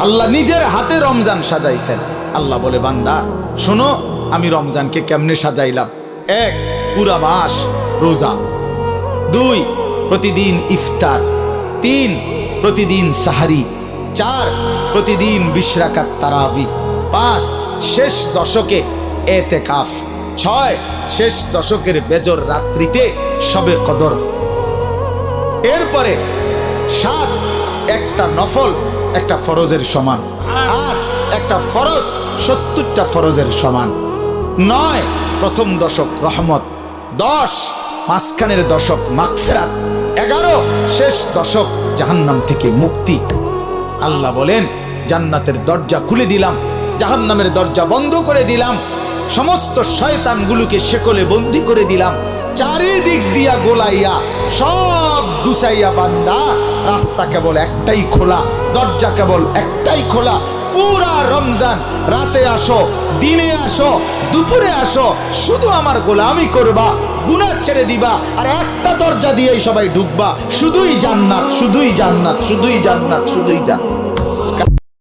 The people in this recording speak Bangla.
আল্লাহ নিজের হাতে রমজান সাজাইছেন। আল্লাহ বলে, বান্দা শোনো আমি রমজানকে কেমনে সাজাইলাম। 1, পুরা মাস রোজা। 2, প্রতিদিন ইফতার। 3, প্রতিদিন সাহারি। 4, প্রতিদিন 20 রাকাত তারাবি। 5, শেষ দশকে এতেকাফ। 6, শেষ দশকের বেজর রাত্রিতে শবে কদর। এরপরে 7, একটা নফল একটা ফরজের সমান। 8, একটা ফরজ 70টা ফরজের সমান। 9, প্রথম দশক রহমত। 10, মাঝখানের দশক মাগফিরাত। 11, শেষ দশক জাহান্নাম থেকে মুক্তি। আল্লাহ বলেন, জান্নাতের দরজা খুলে দিলাম, জাহান্নামের দরজা বন্ধ করে দিলাম, সমস্ত শয়তানগুলোকে শেকলে বন্দী করে দিলাম, চারিদিক দিয়া গোলাইয়া সব গুছাইয়া বান্দা রাস্তা কেবল একটাই খোলা, দরজা কেবল একটাই খোলা। পুরা রমজান রাতে আসো, দিনে আসো, দুপুরে আসো, শুধু আমার গোলামি করবা, গুনাহ ছেড়ে দিবা, আর একটা দরজা দিয়েই সবাই ঢুকবা। শুধুই জান্নাত, শুধুই জান্নাত, শুধুই জান্নাত, শুধুই জান্নাত।